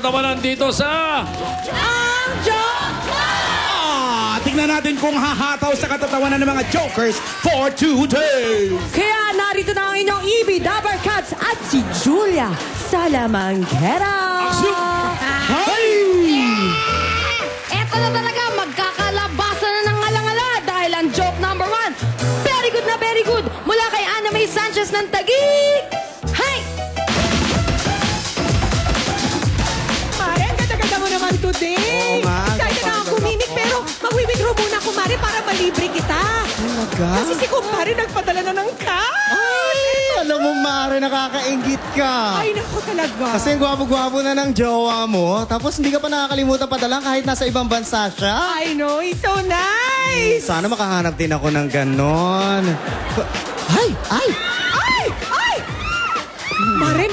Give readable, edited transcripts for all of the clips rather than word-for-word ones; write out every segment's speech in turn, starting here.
katatawanan dito sa... Ang Joker! Tingnan natin kung hahataw sa katatawanan ng mga jokers for today. Kaya narito na ang inyong EB Dabber Cats at si Julia Salamanguera. Hi! Eto na talaga, magkakalabasan na ng alangala dahil ang joke number 1, very good, mula kay Ana May Sanchez ng Taguig. Hi! Mare, ang ganda-ganda mo naman today. Oo nga. Excited na ako kumimik, pero mag-withdraw muna, kumare, para malibre kita. Talaga? Kasi si kumare nagpadala na ng cash. Ay, alam mo, Mare, nakakaingit ka. Ay, naku talaga. Kasi ang gwapo-gwapo na ng jowa mo, tapos hindi ka pa nakakalimutan padalang kahit nasa ibang bansa siya. I know, he's so nice. Sana makahanap din ako ng ganon. Ay! Mare,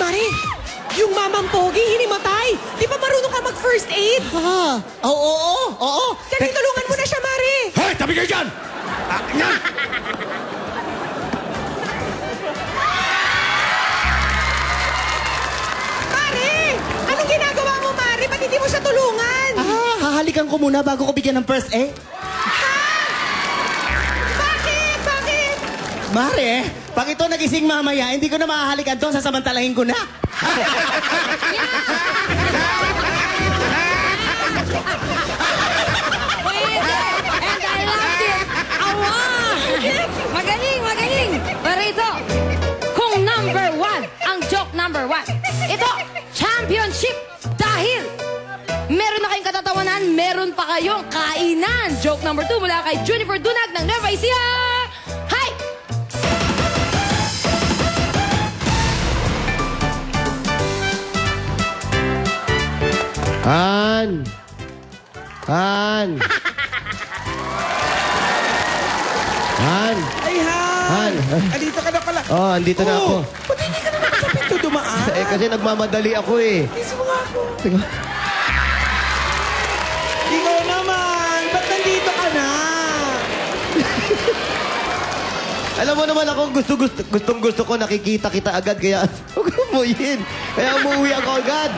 yung mamang pogi, hinimatay. Di ba marunong ka mag-first aid? Ha? Oo. Dali, tulungan mo na siya, Mare. Hoy, tabi kayo dyan! Yan! Mare, anong ginagawa mo, Mare? Ba't hindi mo siya tulungan? Hahalikan ko muna bago ko bigyan ng first aid. Bakit? Mare, pag ito nagising mamaya, hindi ko na mahahalikan to, sasamantalahin ko na. And I love this. Awa! Magaling. Pero ito, kung number 1, ang joke number 1. Ito, championship. Dahil meron na kayong katatawanan, meron pa kayong kainan. Joke number 2 mula kay Junifer Dunag ng Nueva Ecija. Hi! Han! Ay, Han! Andito ka na pala. Oh, andito na ako. Ba't hindi ka naman sa pinto dumaan? Kasi nagmamadali ako eh. Kiss mo nga ako. Ikaw naman! Ba't nandito ka na? Alam mo naman ako, gustong-gusto ko, nakikita kita agad, kaya huwag umuyin. Kaya umuwi ako agad.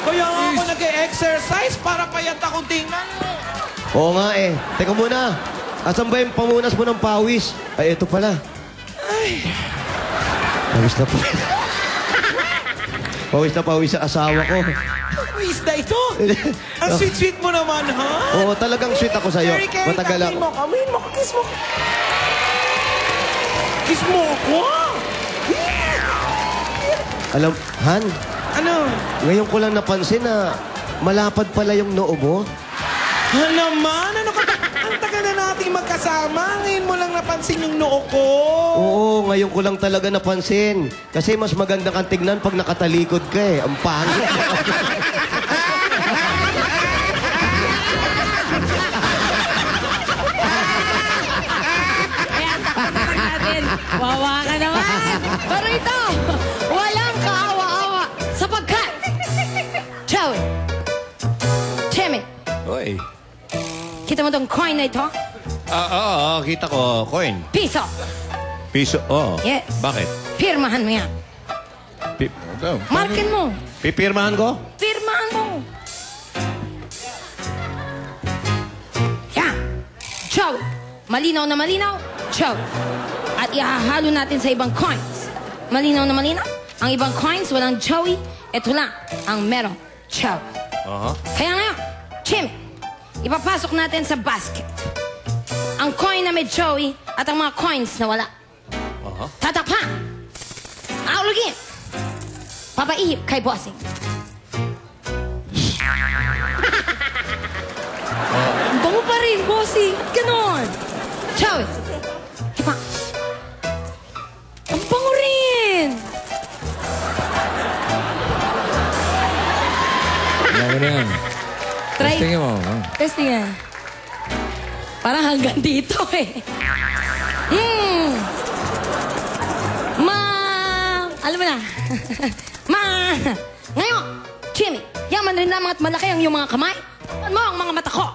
Kaya nga ako nag-exercise para payat akong tingnan mo. Oo nga eh. Teka muna. Asan ba yung pamunas mo ng pawis? Ay, ito pala. Pawis na po. Pawis sa asawa ko. Please na ito. Ang sweet-sweet mo naman, ha? Oo, talagang sweet ako sa'yo. Mary Kay, Matagal ako. Kamin mo, kiss mo. Kiss mo ako? Alam, Han, Ano? ngayon ko lang napansin na malapad pala yung noo mo. Ha naman? Ano ka ba? Ang tagal na nating magkasama. Ngayon mo lang napansin yung noo ko. Oo, ngayon ko lang talaga napansin. Kasi mas maganda kang tignan pag nakatalikod ka eh. Ang pangit. Wawa ka naman! Pero ito, walang kaawa-awa sapagkat Joey, Timmy, Oy. kita mo tong coin na ito? Oo, kita ko. Coin. Piso. Piso. Oh. Yes. Bakit? Pirmahan mo yan. Markin mo. Pipirmahan ko? Pirmahan mo. Yan. Joey. Malinaw na malinaw. Joey. At ihahalo natin sa ibang coins. Malinaw na malinaw. Ang ibang coins, walang Joey. Ito lang ang merong Joey. Kaya ngayon, Jimmy, ipapasok natin sa basket ang coin na may Joey at ang mga coins na wala. Tatakpan. Aulugin. Papaihip kay Bossing. Ang bango pa rin, Bossing. Ganon. Joey. Hipa. Ang bango rin. Alam mo na yan. Try. Testingin mo. Testing yan. Parang hanggang dito eh. Alam mo na. Ngayon, Jimmy, yaman rin lamang at malaki ang iyong mga kamay. Tapan mo ang mga mata ko.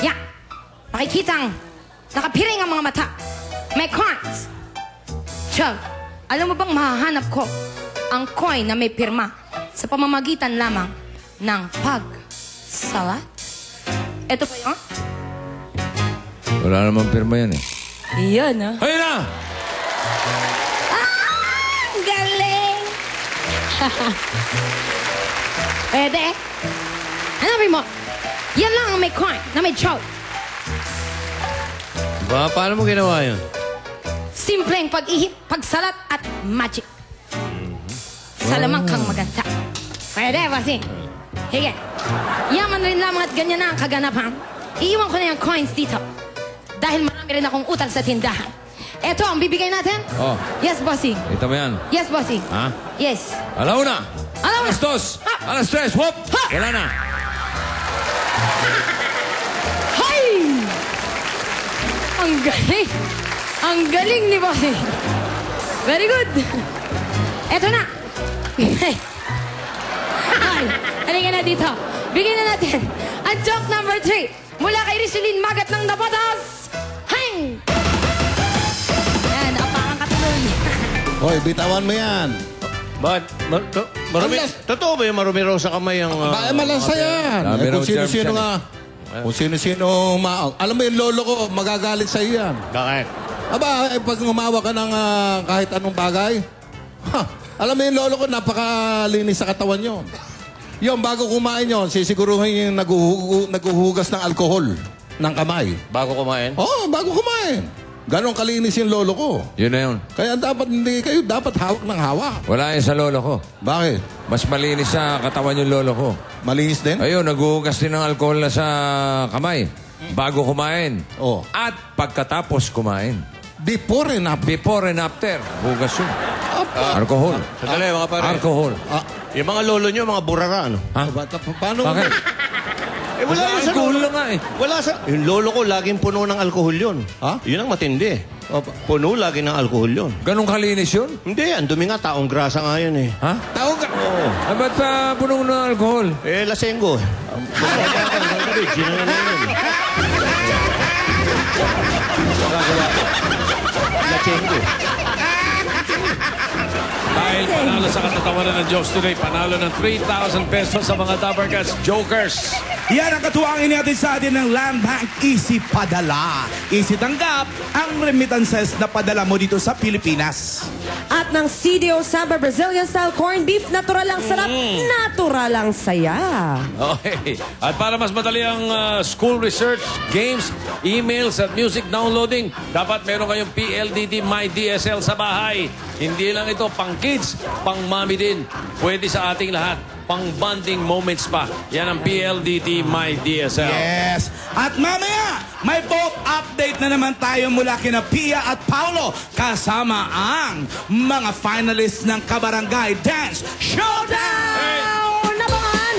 Yan. Makikitang nakapiring ang mga mata. May coins. Chug, alam mo bang mahahanap ko ang coin na may pirma sa pamamagitan lamang ng pagsalat. Ito pa yun. Wala namang pirma yan eh. Iyan, ah. Ayun na! Ang galing! Pwede. Hanapin mo. Yan lang ang may coin na may chow. Paano mo ginawa yun? Simpleng pag-ihip, pagsalat at magic. Salamang kang maganda. Pwede, bossing. Hige. Yaman rin lamang at ganyan na ang kaganapan. Iiwan ko na yung coins dito. Dahil marami rin akong utang sa tindahan. Eto ang bibigay natin. Oh. Yes, bossing. Kita mo yan. Yes, bossing. Ha? Yes. Alauna! Alauna! Alas dos! Ha! Alas tres! Whoop! Ha! Wala na! Hay! Ang galing! Ang galing ni bossing. Very good. Eto na. Ay, halika na dito. Bigyan na natin ang joke number 3 mula kay Richelyn Magat ng Napatas. Hang! Yan, apakang katuloy. Hoy, bitawan mo yan. Ba't? Marumi? Totoo ba yung marumi raw sa kamay ang... Malasa yan. Dami raw Kung germs sino-sino yan nga. Kung sino-sino Alam mo yung lolo ko, magagalit sa yan. Bakit? Aba, pag umawa ka ng kahit anong bagay, alam mo yung lolo ko, napakalinis sa katawan yon. Yung bago kumain yon, sisiguruhin yung naguhugas ng alkohol ng kamay. Bago kumain? Oo, bago kumain. Ganon kalinis yung lolo ko. Yun na yun. Kaya hindi kayo dapat hawak ng hawak. Wala yun sa lolo ko. Bakit? Mas malinis sa katawan yung lolo ko. Malinis din? Ayun, naghuhugas din ng alcohol na sa kamay. Bago kumain. Oh. At pagkatapos kumain. Before and after. Before and after. Hugas yun. Alcohol. Sandali, mga pare. Alcohol. Yung mga lolo nyo, mga burara, ano? Ha? Paano? Bakit? Eh, wala yun sa alcohol lolo. lang nga eh. Wala sa... Yung lolo ko, laging puno ng alkohol yun. Ha? Yun ang matindi. Puno, lagi ng alkohol yun. Ganong kalinis yun? Hindi, ang dumi nga, taong grasa nga yun eh. Ha? Tawag ka. Oo. Ah, ba't pa puno ng alcohol? Eh, lasenggo. Gina nga na yun. Lasenggo. Dahil panalo sa katatawanan ng jokes today, panalo ng 3,000 pesos sa mga Dabarcats Jokers. Yan ang katuwangin natin sa atin ng Land Bank Easy Padala. Easy tanggap ang remittances na padala mo dito sa Pilipinas. At ng CDO Samba Brazilian Style Corned Beef, natural lang sarap, natural lang saya. Okay. At para mas madali ang school research, games, emails at music downloading, dapat meron kayong PLDT My DSL sa bahay. Hindi lang ito pang kids, pang mami din. Pwede sa ating lahat. Pang bonding moments pa. Yan ang PLDT My DSL. Yes. At mamaya, may vote update na naman tayo mula kina Pia at Paolo kasama ang mga finalists ng Kabarangay Dance Showdown! Nabangan!